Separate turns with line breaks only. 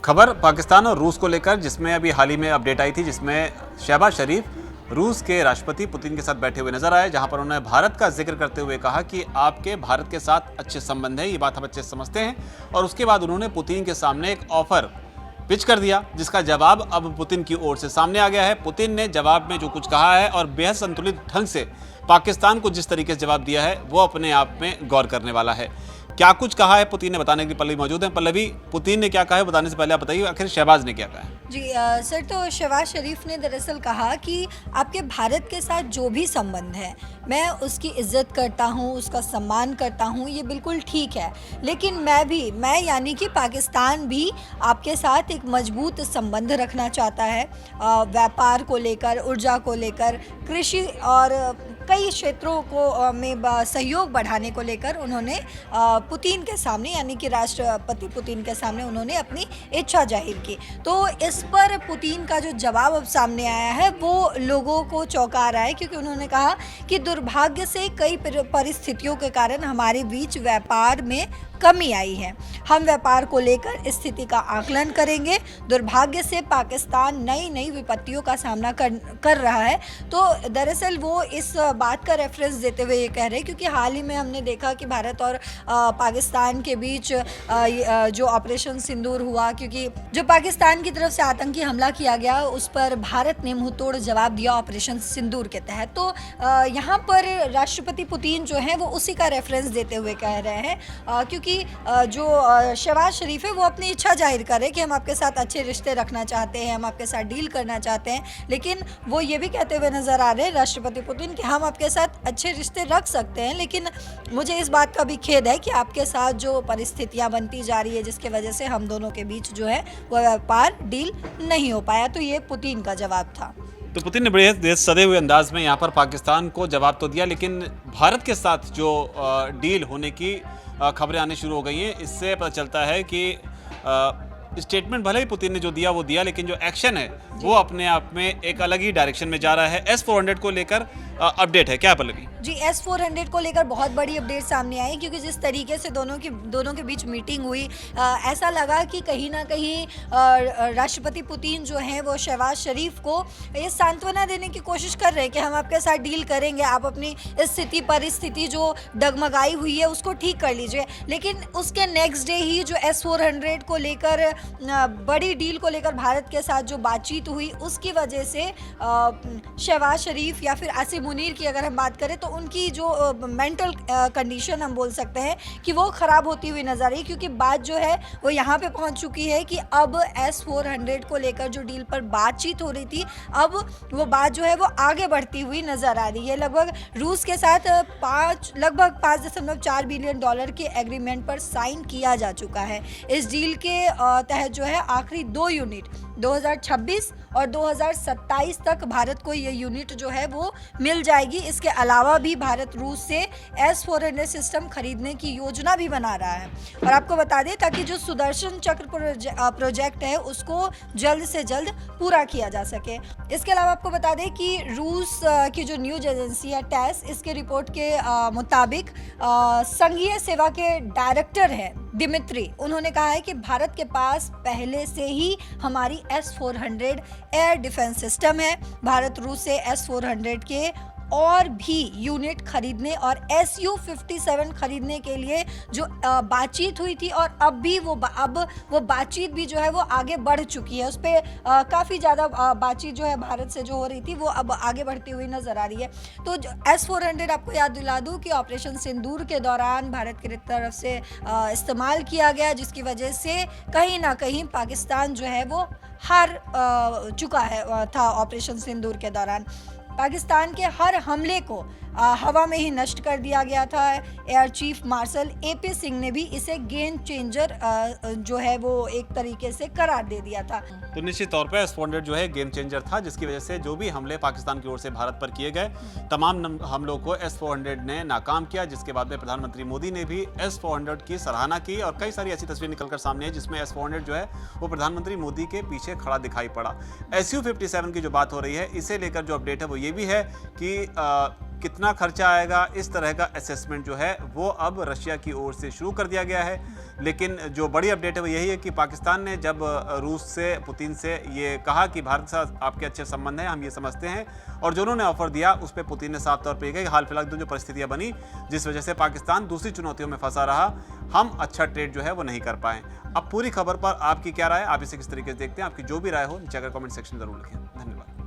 खबर पाकिस्तान और रूस को लेकर, जिसमें अभी हाल ही में अपडेट आई थी, जिसमें शहबाज शरीफ रूस के राष्ट्रपति पुतिन के साथ बैठे हुए नजर आए, जहां पर उन्होंने भारत का जिक्र करते हुए कहा कि आपके भारत के साथ अच्छे संबंध है, ये बात हम अच्छे से समझते हैं। और उसके बाद उन्होंने पुतिन के सामने एक ऑफर पिच कर दिया, जिसका जवाब अब पुतिन की ओर से सामने आ गया है। पुतिन ने जवाब में जो कुछ कहा है और बेहद संतुलित ढंग से पाकिस्तान को जिस तरीके से जवाब दिया है, वो अपने आप में गौर करने वाला है। क्या कुछ कहा है पुतिन ने, बताने के लिए पल्लवी मौजूद है। पल्लवी, पुतिन ने क्या कहा है बताने से पहले आप बताइए आखिर शहबाज ने क्या कहा है।
जी सर, तो शहबाज शरीफ ने दरअसल कहा कि आपके भारत के साथ जो भी संबंध है, मैं उसकी इज्जत करता हूँ, उसका सम्मान करता हूँ, ये बिल्कुल ठीक है। लेकिन मैं यानी कि पाकिस्तान भी आपके साथ एक मजबूत संबंध रखना चाहता है, व्यापार को लेकर, ऊर्जा को लेकर, कृषि और कई क्षेत्रों को में सहयोग बढ़ाने को लेकर उन्होंने पुतिन के सामने, यानी कि राष्ट्रपति पुतिन के सामने उन्होंने अपनी इच्छा जाहिर की। तो इस पर पुतिन का जो जवाब अब सामने आया है वो लोगों को चौंका रहा है, क्योंकि उन्होंने कहा कि दुर्भाग्य से कई परिस्थितियों के कारण हमारे बीच व्यापार में कमी आई है। हम व्यापार को लेकर स्थिति का आकलन करेंगे। दुर्भाग्य से पाकिस्तान नई नई विपत्तियों का सामना कर रहा है। तो दरअसल वो इस बात का रेफरेंस देते हुए ये कह रहे हैं, क्योंकि हाल ही में हमने देखा कि भारत और पाकिस्तान के बीच जो ऑपरेशन सिंदूर हुआ, क्योंकि जो पाकिस्तान की तरफ से आतंकी हमला किया गया उस पर भारत ने मुंहतोड़ जवाब दिया ऑपरेशन सिंदूर के तहत। तो यहाँ पर राष्ट्रपति पुतिन जो है वो उसी का रेफरेंस देते हुए कह रहे हैं, क्योंकि जो शहबाज शरीफ है वो अपनी इच्छा जाहिर करे कि हम आपके साथ अच्छे रिश्ते रखना चाहते हैं, हम आपके साथ डील करना चाहते हैं। लेकिन वो ये भी कहते हुए नजर आ रहे हैं राष्ट्रपति पुतिन कि हम आपके साथ अच्छे रिश्ते रख सकते हैं, लेकिन मुझे इस बात का भी खेद है कि आपके साथ जो परिस्थितियां बनती जा रही है, जिसके वजह से हम दोनों के बीच जो है वो व्यापार डील नहीं हो पाया। तो ये पुतिन का जवाब था।
तो पुतिन ने बड़े सदे हुए अंदाज में यहाँ पर पाकिस्तान को जवाब तो दिया, लेकिन भारत के साथ जो डील होने की खबरें आने शुरू हो गई हैं, इससे पता चलता है कि स्टेटमेंट भले ही पुतिन ने जो दिया वो दिया, लेकिन जो एक्शन है वो अपने आप में एक अलग ही डायरेक्शन में जा रहा है। S-400 को लेकर अपडेट है क्या पल्लवी? जी,
S-400 को लेकर बहुत बड़ी अपडेट सामने आई, क्योंकि जिस तरीके से दोनों के बीच मीटिंग हुई, ऐसा लगा कि कहीं ना कहीं राष्ट्रपति पुतिन जो हैं वो शहबाज शरीफ को ये सांत्वना देने की कोशिश कर रहे हैं कि हम आपके साथ डील करेंगे, आप अपनी परिस्थिति जो डगमगाई हुई है उसको ठीक कर लीजिए। लेकिन उसके नेक्स्ट डे ही जो S-400 को लेकर बड़ी डील को लेकर भारत के साथ जो बातचीत हुई, उसकी वजह से शहबाज शरीफ या फिर आसिम मुनीर की अगर हम बात करें तो उनकी जो मेंटल कंडीशन हम बोल सकते हैं कि वो ख़राब होती हुई नजर आ रही, क्योंकि बात जो है वो यहाँ पे पहुँच चुकी है कि अब S-400 को लेकर जो डील पर बातचीत हो रही थी, अब वो बात जो है वो आगे बढ़ती हुई नजर आ रही है। लगभग रूस के साथ लगभग $5.4 बिलियन के एग्रीमेंट पर साइन किया जा चुका है। इस डील के तहत जो है आखिरी 2 यूनिट 2026 और 2027 तक भारत को ये यूनिट जो है वो मिल जाएगी। इसके अलावा भी भारत रूस से S-400 सिस्टम खरीदने की योजना भी बना रहा है। और आपको बता दें, ताकि जो सुदर्शन चक्र प्रोजेक्ट है उसको जल्द से जल्द पूरा किया जा सके। इसके अलावा आपको बता दें कि रूस की जो न्यूज एजेंसी है TASS, इसके रिपोर्ट के मुताबिक संघीय सेवा के डायरेक्टर हैं दिमित्री, उन्होंने कहा है कि भारत के पास पहले से ही हमारी S-400 एयर डिफेंस सिस्टम है। भारत रूस से S-400 के और भी यूनिट खरीदने और Su-57 खरीदने के लिए जो बातचीत हुई थी, और अब वो बातचीत भी जो है वो आगे बढ़ चुकी है। उस पर काफ़ी ज़्यादा बातचीत जो है भारत से जो हो रही थी वो अब आगे बढ़ती हुई नज़र आ रही है। तो S-400 आपको याद दिला दूँ कि ऑपरेशन सिंदूर के दौरान भारत की तरफ से इस्तेमाल किया गया, जिसकी वजह से कहीं ना कहीं पाकिस्तान जो है वो हार चुका था ऑपरेशन सिंदूर के दौरान। पाकिस्तान के हर हमले को हवा में ही नष्ट कर दिया गया था। Air chief marshal AP Singh ने भी इसे गेम चेंजर जो है वो एक तरीके से करार दे दिया था।
तो निश्चित तौर पर S-400 जो है गेम चेंजर था, जिसकी वजह से जो भी हमले पाकिस्तान की ओर से भारत पर किए गए, तमाम हमलों को S-400 ने नाकाम किया, जिसके बाद में प्रधानमंत्री मोदी ने भी S-400 की सराहना की। और कई सारी ऐसी तस्वीर निकलकर सामने है जिसमें S-400 जो है वो प्रधानमंत्री मोदी के पीछे खड़ा दिखाई पड़ा। Su-57 की जो बात हो रही है, इसे लेकर जो अपडेट है वो ये भी है कि कितना खर्चा आएगा, इस तरह का असेसमेंट जो है वो अब रशिया की ओर से शुरू कर दिया गया है। लेकिन जो बड़ी अपडेट है वो यही है कि पाकिस्तान ने जब रूस से, पुतिन से ये कहा कि भारत के साथ आपके अच्छे संबंध हैं, हम ये समझते हैं, और जो उन्होंने ऑफर दिया उस पर पुतिन ने साफ तौर पर कहा कि हाल फिलहाल जो परिस्थितियां बनी जिस वजह से पाकिस्तान दूसरी चुनौतियों में फंसा रहा, हम अच्छा ट्रेड जो है वो नहीं कर पाए। अब पूरी खबर पर आपकी क्या राय, आप इसे किस तरीके से देखते हैं? आपकी जो भी राय हो नीचे अगर कमेंट सेक्शन जरूर लिखें। धन्यवाद।